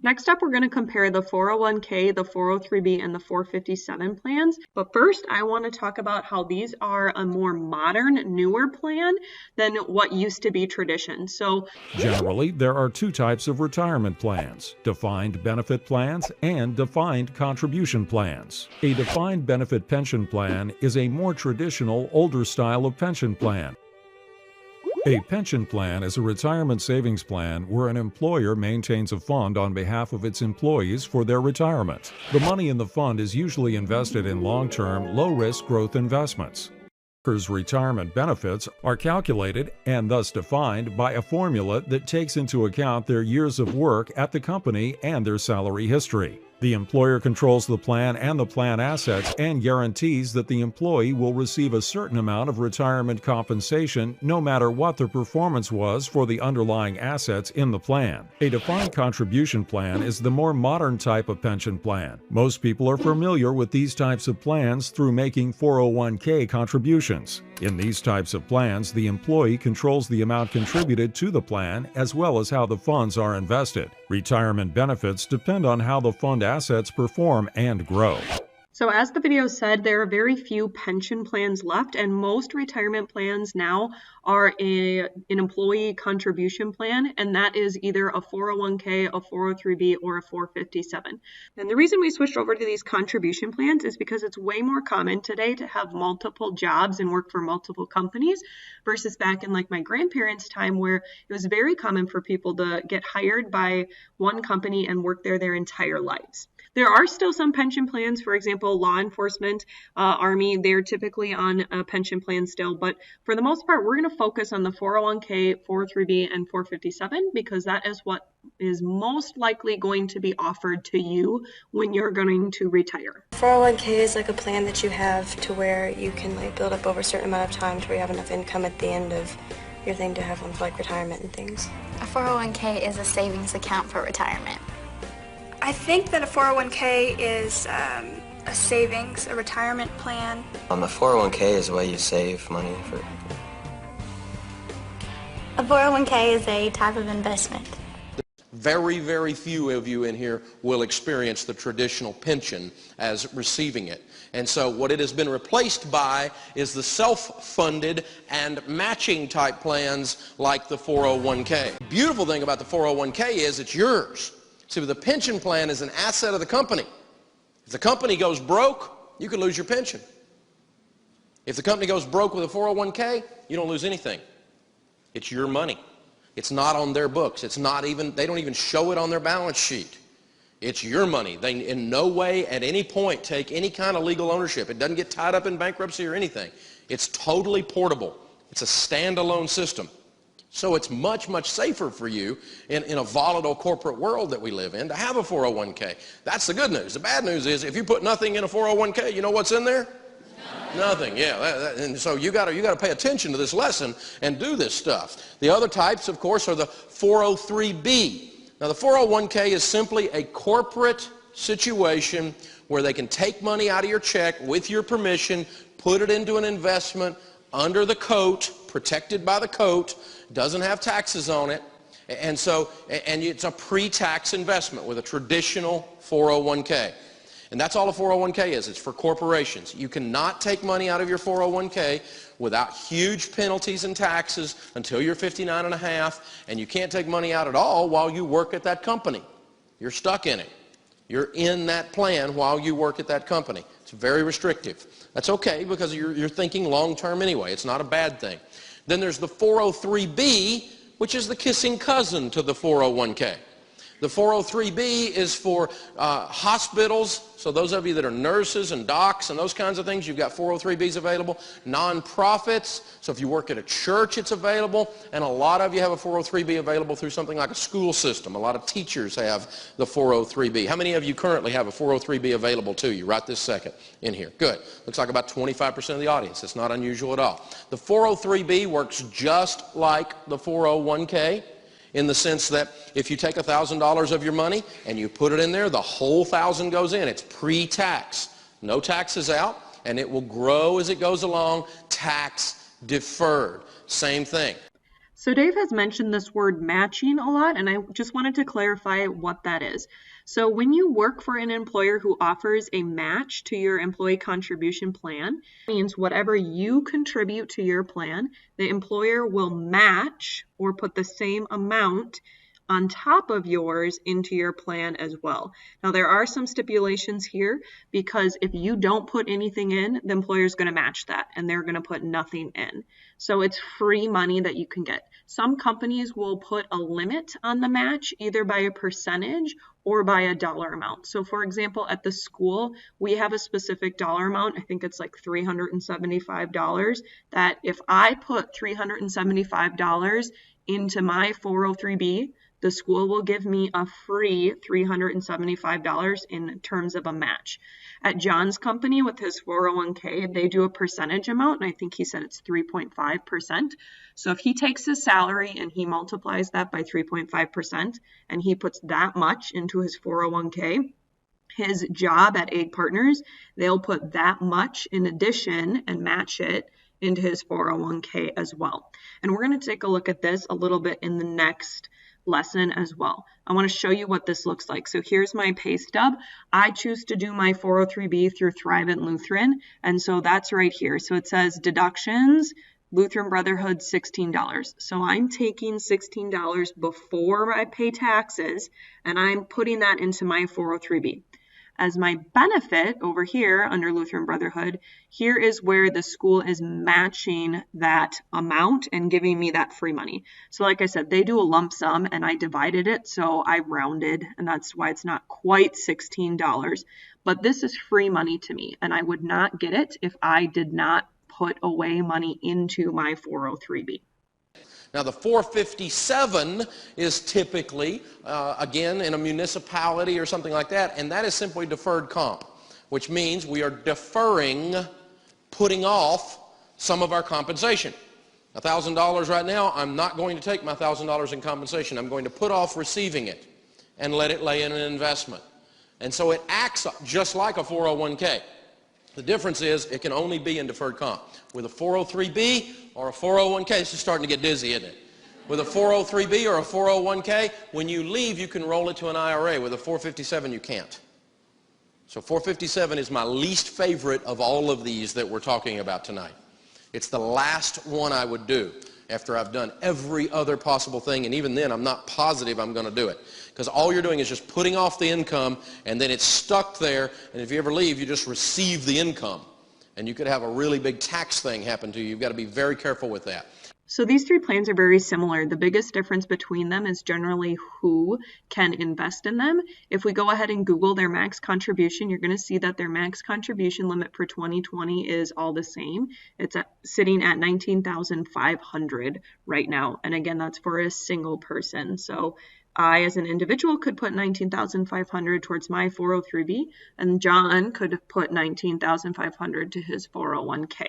Next up, we're going to compare the 401k, the 403b, and the 457 plans. But first, I want to talk about how these are a more modern, newer plan than what used to be tradition. So generally, there are two types of retirement plans: defined benefit plans and defined contribution plans. A defined benefit pension plan is a more traditional, older style of pension plan. A pension plan is a retirement savings plan where an employer maintains a fund on behalf of its employees for their retirement. The money in the fund is usually invested in long-term, low-risk growth investments. Workers' retirement benefits are calculated and thus defined by a formula that takes into account their years of work at the company and their salary history. The employer controls the plan and the plan assets and guarantees that the employee will receive a certain amount of retirement compensation no matter what the performance was for the underlying assets in the plan. A defined contribution plan is the more modern type of pension plan. Most people are familiar with these types of plans through making 401k contributions. In these types of plans, the employee controls the amount contributed to the plan as well as how the funds are invested. Retirement benefits depend on how the fund assets perform and grow. So as the video said, there are very few pension plans left, and most retirement plans now are an employee contribution plan, and that is either a 401k, a 403b, or a 457. And the reason we switched over to these contribution plans is because it's way more common today to have multiple jobs and work for multiple companies versus back in like my grandparents' time, where it was very common for people to get hired by one company and work there their entire lives. There are still some pension plans, for example, law enforcement, Army, they're typically on a pension plan still. But for the most part, we're going to focus on the 401k, 403b, and 457 because that is what is most likely going to be offered to you when you're going to retire. 401k is like a plan that you have to where you can like build up over a certain amount of time to where you have enough income at the end of your thing to have one for like retirement and things. A 401k is a savings account for retirement. I think that a 401k is a savings, a retirement plan. A 401k is a way you save money for. A 401k is a type of investment. Very, very few of you in here will experience the traditional pension as receiving it. And so what it has been replaced by is the self-funded and matching type plans like the 401k. The beautiful thing about the 401k is it's yours. See, the pension plan is an asset of the company. If the company goes broke, you could lose your pension. If the company goes broke with a 401k, you don't lose anything. It's your money. It's not on their books. It's not even, they don't even show it on their balance sheet. It's your money. They in no way at any point take any kind of legal ownership. It doesn't get tied up in bankruptcy or anything. It's totally portable. It's a standalone system. So it's much, much safer for you in a volatile corporate world that we live in to have a 401k. That's the good news. The bad news is if you put nothing in a 401k, you know what's in there? Nothing, yeah. And so you got to pay attention to this lesson and do this stuff. The other types, of course, are the 403b. Now, the 401k is simply a corporate situation where they can take money out of your check with your permission, put it into an investment under the coat, protected by the coat, doesn't have taxes on it, and it's a pre-tax investment with a traditional 401k. And that's all a 401k is. It's for corporations. You cannot take money out of your 401k without huge penalties and taxes until you're 59 and a half, and you can't take money out at all while you work at that company. You're stuck in it. You're in that plan while you work at that company. It's very restrictive. That's okay because you're thinking long-term anyway. It's not a bad thing. Then there's the 403b, which is the kissing cousin to the 401k. The 403b is for hospitals, so those of you that are nurses and docs and those kinds of things, you've got 403bs available. Nonprofits, so if you work at a church, it's available. And a lot of you have a 403b available through something like a school system. A lot of teachers have the 403b. How many of you currently have a 403b available to you right this second in here? Good. Looks like about 25% of the audience. It's not unusual at all. The 403b works just like the 401k. In the sense that if you take $1,000 of your money and you put it in there, the whole $1,000 goes in. It's pre-tax. No taxes out, and it will grow as it goes along, tax deferred. Same thing. So Dave has mentioned this word matching a lot, and I just wanted to clarify what that is. So when you work for an employer who offers a match to your employee contribution plan, it means whatever you contribute to your plan, the employer will match or put the same amount on top of yours into your plan as well. Now, there are some stipulations here because if you don't put anything in, the employer is going to match that and they're going to put nothing in. So it's free money that you can get. Some companies will put a limit on the match, either by a percentage or by a dollar amount. So for example, at the school, we have a specific dollar amount. I think it's like $375, that if I put $375 into my 403B, the school will give me a free $375 in terms of a match. At John's company with his 401k, they do a percentage amount, and I think he said it's 3.5%. So if he takes his salary and he multiplies that by 3.5%, and he puts that much into his 401k, his job at Egg Partners, they'll put that much in addition and match it into his 401k as well. And we're going to take a look at this a little bit in the next lesson as well. I want to show you what this looks like. So here's my pay stub. I choose to do my 403B through Thrivent Lutheran, and so that's right here. So it says deductions, Lutheran Brotherhood, $16. So I'm taking $16 before I pay taxes, and I'm putting that into my 403B. As my benefit over here under Lutheran Brotherhood, here is where the school is matching that amount and giving me that free money. So like I said, they do a lump sum and I divided it, so I rounded, and that's why it's not quite $16. But this is free money to me, and I would not get it if I did not put away money into my 403B. Now, the 457 is typically, again, in a municipality or something like that, and that is simply deferred comp, which means we are deferring, putting off some of our compensation. $1,000 right now, I'm not going to take my $1,000 in compensation. I'm going to put off receiving it and let it lay in an investment. And so it acts just like a 401k. The difference is it can only be in deferred comp. With a 403B or a 401k, this is starting to get dizzy, isn't it? With a 403B or a 401k, when you leave, you can roll it to an IRA. With a 457, you can't. So 457 is my least favorite of all of these that we're talking about tonight. It's the last one I would do after I've done every other possible thing, and even then I'm not positive I'm going to do it. Because all you're doing is just putting off the income, and then it's stuck there, and if you ever leave, you just receive the income. And you could have a really big tax thing happen to you. You've got to be very careful with that. So these three plans are very similar. The biggest difference between them is generally who can invest in them. If we go ahead and Google their max contribution, you're going to see that their max contribution limit for 2020 is all the same. It's sitting at $19,500 right now. And again, that's for a single person. So I, as an individual, could put $19,500 towards my 403B, and John could put $19,500 to his 401k.